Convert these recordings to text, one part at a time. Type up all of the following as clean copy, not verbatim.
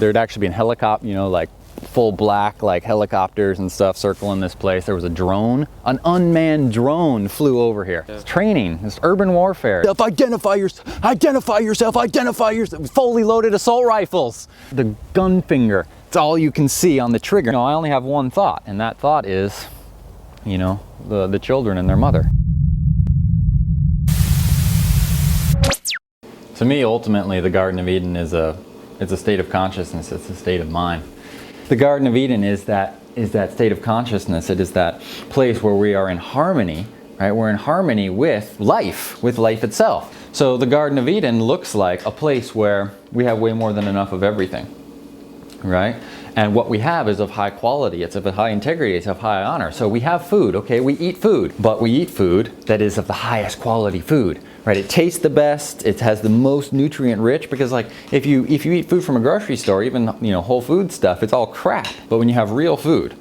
there'd actually been helicopter, you know, like full black, like helicopters and stuff circling this place. There was a drone, an unmanned drone flew over here. It's training, it's urban warfare. Identify yourself, fully loaded assault rifles. The gun finger, it's all you can see on the trigger. You know, I only have one thought, and that thought is, you know, the children and their mother. To me, ultimately, the Garden of Eden is it's a state of consciousness, it's a state of mind. The Garden of Eden is that state of consciousness. It is that place where we are in harmony, right? We're in harmony with life itself. So the Garden of Eden looks like a place where we have way more than enough of everything, right? And what we have is of high quality, it's of a high integrity, it's of high honor. So we have food, okay, we eat food, but we eat food that is of the highest quality food, right? It tastes the best, it has the most nutrient rich, because like if you eat food from a grocery store, even, you know, whole food stuff, it's all crap. But when you have real food,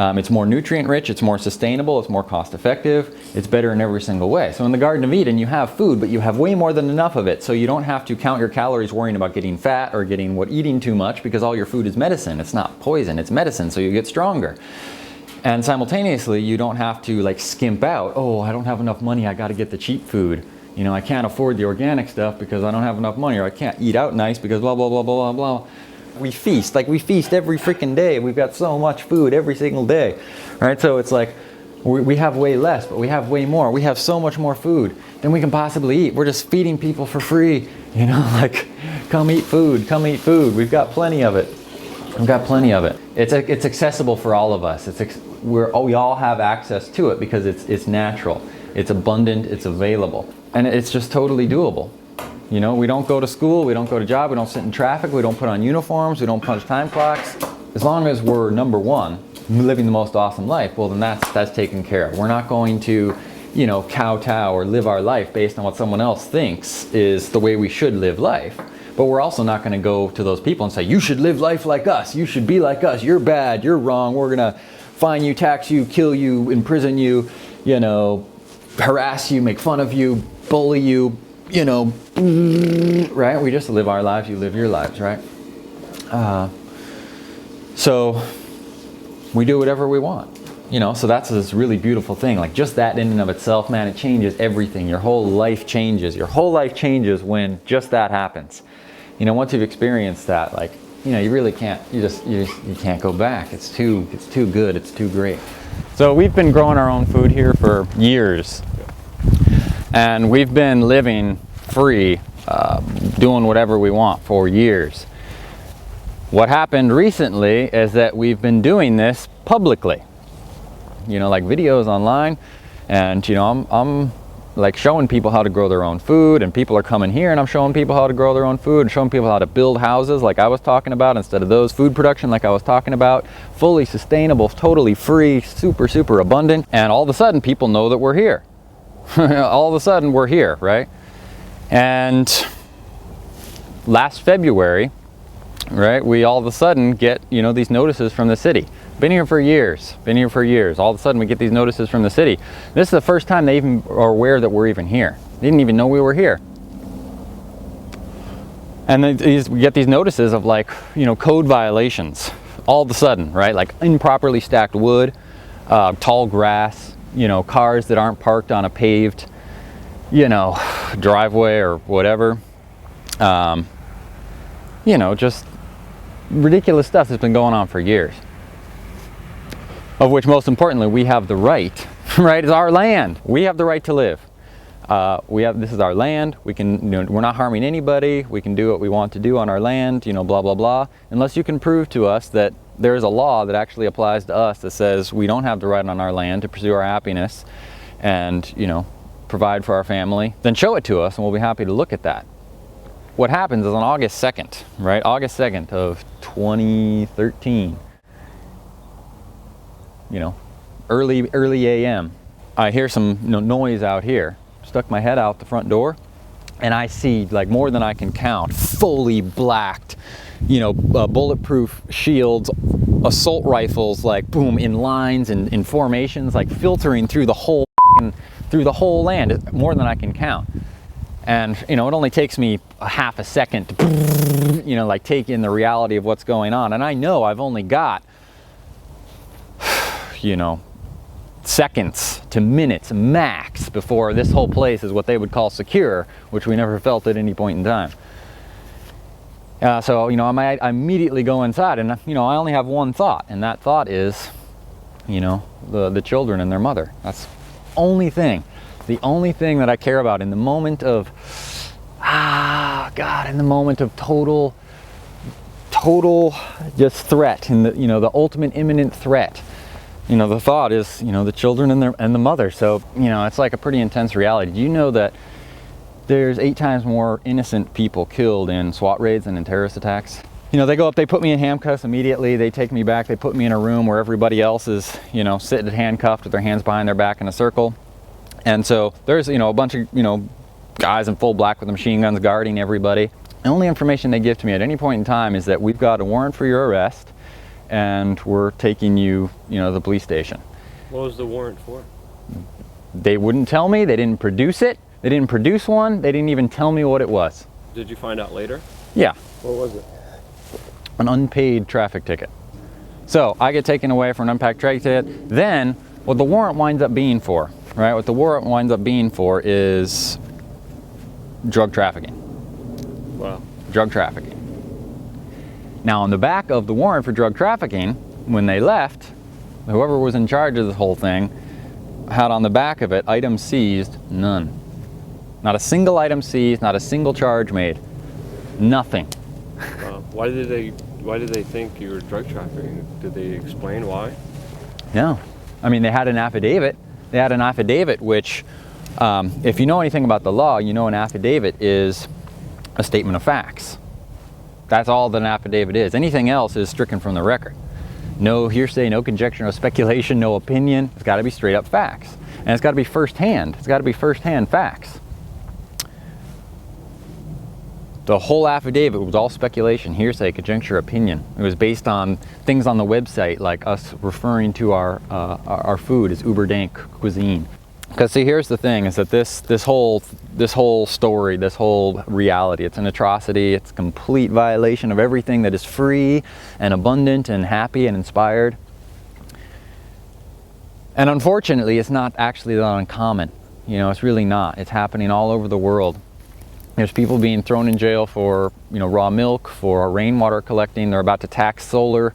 it's more nutrient rich, it's more sustainable, it's more cost effective, it's better in every single way. So in the Garden of Eden, you have food, but you have way more than enough of it. So you don't have to count your calories worrying about getting fat or eating too much, because all your food is medicine. It's not poison, it's medicine, so you get stronger. And simultaneously, you don't have to like skimp out. Oh, I don't have enough money, I gotta get the cheap food. You know, I can't afford the organic stuff because I don't have enough money, or I can't eat out nice because blah, blah, blah, blah, blah, blah. We feast every freaking day. We've got so much food every single day, right? So it's like we have way less, but we have way more. We have so much more food than we can possibly eat. We're just feeding people for free, you know, like come eat food, come eat food. We've got plenty of it. We've got plenty of it. It's accessible for all of us. We all have access to it because it's natural, it's abundant, it's available, and it's just totally doable. You know, we don't go to school, we don't go to job, we don't sit in traffic, we don't put on uniforms, we don't punch time clocks. As long as we're number one, living the most awesome life, well then that's taken care of. We're not going to, you know, kowtow or live our life based on what someone else thinks is the way we should live life. But we're also not going to go to those people and say, you should live life like us, you should be like us, you're bad, you're wrong, we're going to fine you, tax you, kill you, imprison you, you know, harass you, make fun of you, bully you, you know, right? We just live our lives, you live your lives, right? So we do whatever we want, you know, so that's this really beautiful thing. Like just that in and of itself, man, it changes everything. Your whole life changes. Your whole life changes when just that happens. You know, once you've experienced that, like, you know, you really can't, you can't go back. It's too good, it's too great. So we've been growing our own food here for years. And we've been living free, doing whatever we want for years. What happened recently is that we've been doing this publicly. You know, like videos online, and you know, I'm like showing people how to grow their own food, and people are coming here and I'm showing people how to grow their own food and showing people how to build houses like I was talking about, instead of those food production like I was talking about, fully sustainable, totally free, super abundant. And all of a sudden people know that we're here. All of a sudden we're here, right? And last February, right, we all of a sudden get, you know, these notices from the city. Been here for years. All of a sudden we get these notices from the city. This is the first time they even are aware that we're even here. They didn't even know we were here. And then we get these notices of, like, you know, code violations all of a sudden, right? Like improperly stacked wood, tall grass, you know, cars that aren't parked on a paved, you know, driveway or whatever. You know, just ridiculous stuff that's been going on for years. Of which, most importantly, we have the right, right? It's our land. We have the right to live. This is our land. We can, you know, we're not harming anybody. We can do what we want to do on our land, you know, blah, blah, blah. Unless you can prove to us that there is a law that actually applies to us that says we don't have the right on our land to pursue our happiness and, you know, provide for our family, then show it to us and we'll be happy to look at that. What happens is on August 2nd, right? August 2nd of 2013, you know, early AM, I hear some noise out here. Stuck my head out the front door and I see, like, more than I can count, fully blacked, you know, bulletproof shields, assault rifles, like boom, in lines and in formations, like filtering through the whole land, more than I can count. And, you know, it only takes me a half a second to, you know, like take in the reality of what's going on. And I know I've only got, you know, seconds to minutes max before this whole place is what they would call secure, which we never felt at any point in time. So, you know, I immediately go inside, and, you know, I only have one thought, and that thought is, you know, the children and their mother. That's the only thing that I care about in the moment of, in the moment of total just threat, and you know, the ultimate imminent threat. You know, the thought is, you know, the children and the mother. So, you know, it's like a pretty intense reality. Do you know that there's 8 times more innocent people killed in SWAT raids than in terrorist attacks? You know, they go up, they put me in handcuffs immediately, they take me back, they put me in a room where everybody else is, you know, sitting handcuffed with their hands behind their back in a circle. And so there's, you know, a bunch of, you know, guys in full black with machine guns guarding everybody. The only information they give to me at any point in time is that we've got a warrant for your arrest and we're taking you, you know, to the police station. What was the warrant for? They wouldn't tell me, they didn't produce it, they didn't produce one, they didn't even tell me what it was. Did you find out later? Yeah. What was it? An unpaid traffic ticket. So I get taken away for an unpaid traffic ticket. Then what the warrant winds up being for, right? What the warrant winds up being for is drug trafficking. Wow. Drug trafficking. Now on the back of the warrant for drug trafficking, when they left, whoever was in charge of this whole thing had on the back of it, items seized, none. Not a single item seized, not a single charge made. Nothing. Wow. Why did they think you were drug trafficking? Did they explain why? No. I mean, they had an affidavit. They had an affidavit which, if you know anything about the law, you know an affidavit is a statement of facts. That's all that an affidavit is. Anything else is stricken from the record. No hearsay, no conjecture, no speculation, no opinion. It's got to be straight up facts. And it's got to be firsthand. It's got to be firsthand facts. The whole affidavit was all speculation, hearsay, conjecture, opinion. It was based on things on the website, like us referring to our food as uber dank cuisine. Because see, here's the thing: is that this whole story, this whole reality, it's an atrocity. It's a complete violation of everything that is free and abundant and happy and inspired. And unfortunately, it's not actually that uncommon. You know, it's really not. It's happening all over the world. There's people being thrown in jail for, you know, raw milk, for rainwater collecting. They're about to tax solar.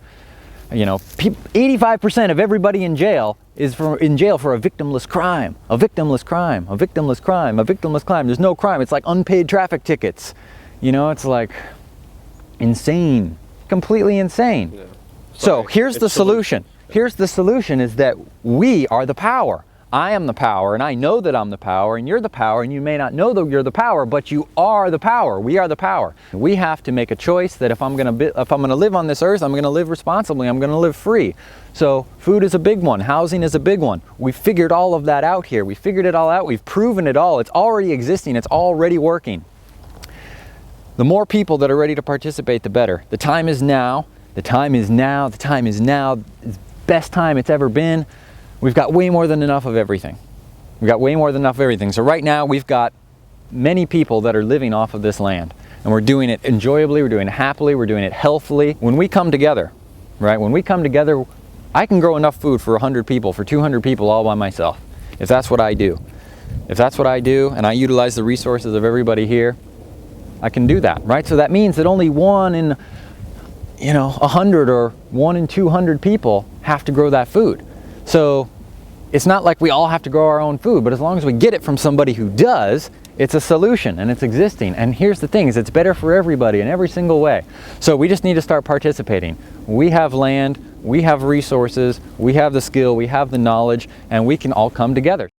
You know, 85% of everybody in jail is in jail for a victimless crime. A victimless crime. A victimless crime. A victimless crime. There's no crime. It's like unpaid traffic tickets. You know, it's like insane. Completely insane. Yeah. So here's the solution. Here's the solution: is that we are the power. I am the power, and I know that I'm the power, and you're the power, and you may not know that you're the power, but you are the power. We are the power. We have to make a choice that if I'm going to live on this earth, I'm going to live responsibly. I'm going to live free. So food is a big one. Housing is a big one. We figured all of that out here. We figured it all out. We've proven it all. It's already existing. It's already working. The more people that are ready to participate, the better. The time is now. The time is now. The time is now. It's the best time it's ever been. We've got way more than enough of everything. We've got way more than enough of everything. So right now we've got many people that are living off of this land. And we're doing it enjoyably, we're doing it happily, we're doing it healthfully. When we come together, right? When we come together, I can grow enough food for 100 people, for 200 people all by myself. If that's what I do. If that's what I do and I utilize the resources of everybody here, I can do that, right? So that means that only 1 in, 100 or 1 in 200 people have to grow that food. So it's not like we all have to grow our own food, but as long as we get it from somebody who does, it's a solution and it's existing. And here's the thing: is it's better for everybody in every single way. So we just need to start participating. We have land, we have resources, we have the skill, we have the knowledge, and we can all come together.